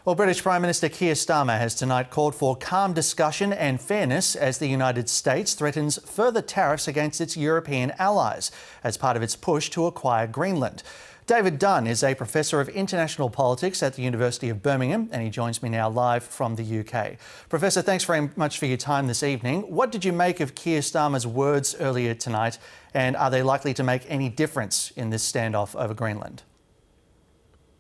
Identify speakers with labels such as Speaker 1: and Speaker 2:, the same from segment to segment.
Speaker 1: Well, British Prime Minister Keir Starmer has tonight called for calm discussion and fairness as the United States threatens further tariffs against its European allies as part of its push to acquire Greenland. David Dunn is a professor of international politics at the University of Birmingham, and he joins me now live from the UK. Professor, thanks very much for your time this evening. What did you make of Keir Starmer's words earlier tonight, and are they likely to make any difference in this standoff over Greenland?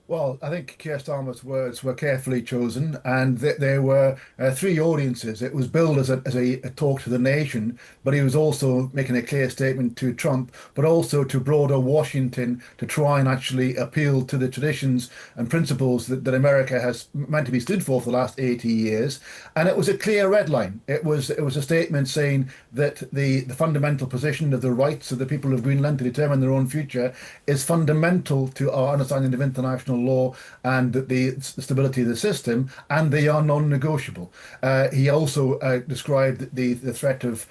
Speaker 2: Well, I think Keir Starmer's words were carefully chosen, and there were three audiences. It was billed as a talk to the nation, but he was also making a clear statement to Trump, but also to broader Washington to try and actually appeal to the traditions and principles that America has meant to be stood for the last 80 years. And it was a clear red line. It was a statement saying that the fundamental position of the rights of the people of Greenland to determine their own future is fundamental to our understanding of international law and the stability of the system, and they are non-negotiable. He also described the threat of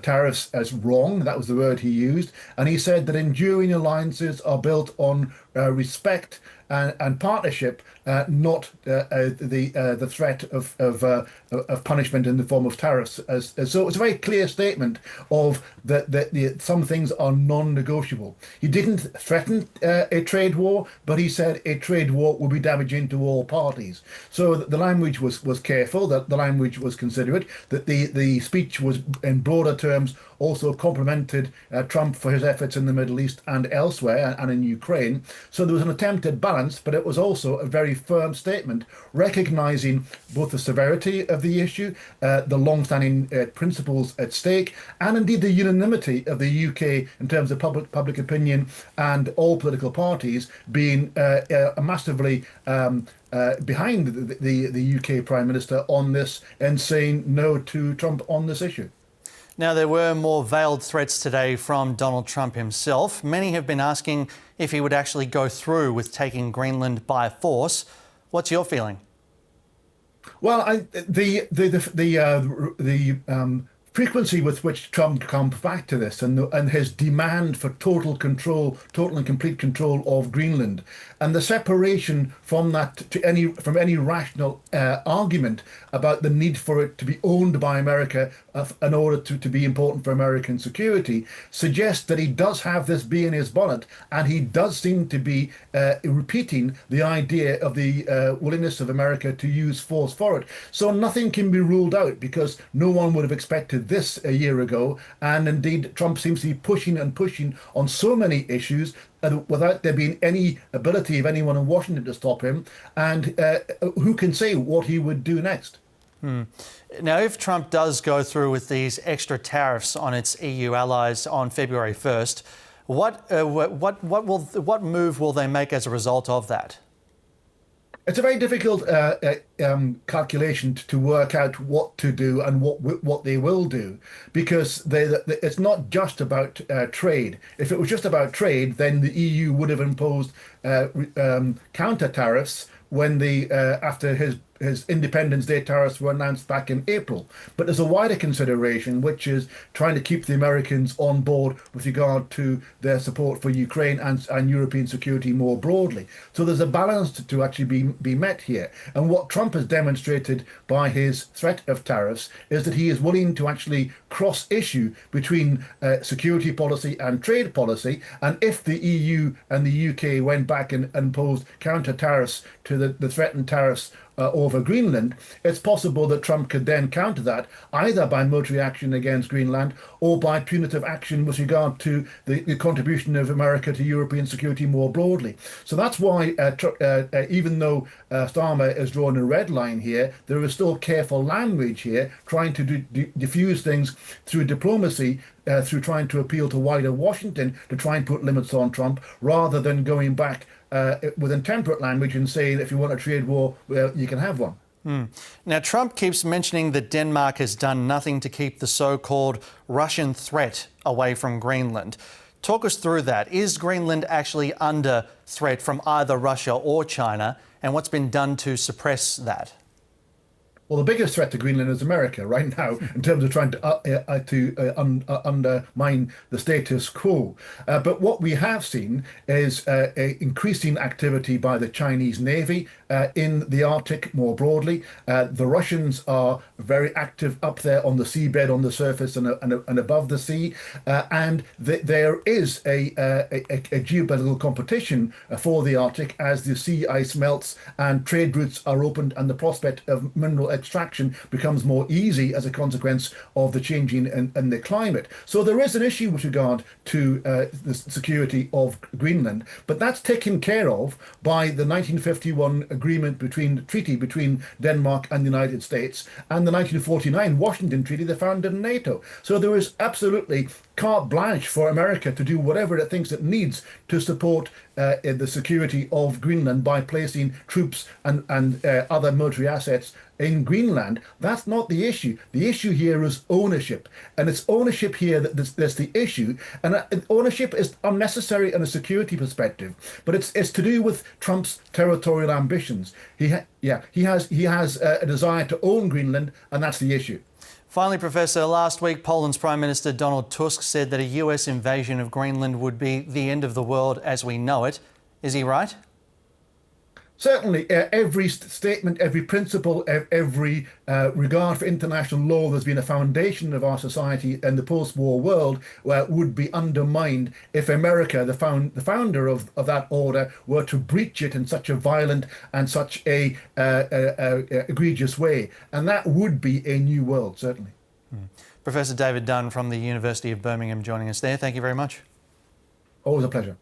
Speaker 2: tariffs as wrong. That was the word he used, and he said that enduring alliances are built on respect and partnership, not the threat of punishment in the form of tariffs. So it's a very clear statement of that some things are non-negotiable. He didn't threaten a trade war, but he said a trade war would be damaging to all parties. So the language was careful, that the language was considerate, that the speech was in broader terms also complimented Trump for his efforts in the Middle East and elsewhere, and in Ukraine. So there was an attempt at balance, but it was also a very firm statement, recognising both the severity of the issue, the long-standing principles at stake, and indeed the unanimity of the UK in terms of public opinion and all political parties being massively behind the UK Prime Minister on this and saying no to Trump on this issue.
Speaker 1: Now, there were more veiled threats today from Donald Trump himself. Many have been asking if he would actually go through with taking Greenland by force. What's your feeling?
Speaker 2: Well, the frequency with which Trump comes back to this and his demand for total and complete control of Greenland, and the separation from that from any rational argument about the need for it to be owned by America in order to be important for American security, suggests that he does have this bee in his bonnet, and he does seem to be repeating the idea of the willingness of America to use force for it. So nothing can be ruled out, because no one would have expected this a year ago, and indeed Trump seems to be pushing and pushing on so many issues without there being any ability of anyone in Washington to stop him, and who can say what he would do next?
Speaker 1: Now, if Trump does go through with these extra tariffs on its EU allies on February 1st, what move will they make as a result of that?
Speaker 2: It's a very difficult calculation to work out what to do and what they will do, because it's not just about trade. If it was just about trade, then the EU would have imposed counter tariffs when after his Independence Day tariffs were announced back in April. But there's a wider consideration, which is trying to keep the Americans on board with regard to their support for Ukraine and European security more broadly. So there's a balance to actually be met here. And what Trump has demonstrated by his threat of tariffs is that he is willing to actually cross-issue between security policy and trade policy. And if the EU and the UK went back and imposed counter tariffs to the threatened tariffs over Greenland, it's possible that Trump could then counter that either by military action against Greenland or by punitive action with regard to the contribution of America to European security more broadly. So that's why, even though Starmer is drawing a red line here, there is still careful language here, trying to diffuse things through diplomacy, through trying to appeal to wider Washington to try and put limits on Trump, rather than going back with intemperate language and saying, if you want a trade war, well, you can have one.
Speaker 1: Now, Trump keeps mentioning that Denmark has done nothing to keep the so-called Russian threat away from Greenland. Talk us through that. Is Greenland actually under threat from either Russia or China, and what's been done to suppress that?
Speaker 2: Well, the biggest threat to Greenland is America right now in terms of trying to undermine the status quo. But what we have seen is a increasing activity by the Chinese Navy in the Arctic more broadly. The Russians are very active up there on the seabed, on the surface, and above the sea. And there is a geopolitical competition for the Arctic as the sea ice melts and trade routes are opened and the prospect of mineral extraction becomes more easy as a consequence of the changing in the climate. So there is an issue with regard to the security of Greenland, but that's taken care of by the 1951 treaty between Denmark and the United States and the 1949 Washington Treaty that founded NATO. So there is absolutely carte blanche for America to do whatever it thinks it needs to support the security of Greenland by placing troops and other military assets in Greenland. That's not the issue. The issue here is ownership. And it's ownership here that's the issue. And ownership is unnecessary in a security perspective. But it's to do with Trump's territorial ambitions. He has a desire to own Greenland, and that's the issue.
Speaker 1: Finally, Professor, last week Poland's Prime Minister Donald Tusk said that a US invasion of Greenland would be the end of the world as we know it. Is he right?
Speaker 2: Certainly, every statement, every principle, every regard for international law that's been a foundation of our society in the post-war world would be undermined if America, the founder of that order, were to breach it in such a violent and such a egregious way. And that would be a new world, certainly.
Speaker 1: Professor David Dunn from the University of Birmingham joining us there. Thank you very much.
Speaker 2: Always a pleasure.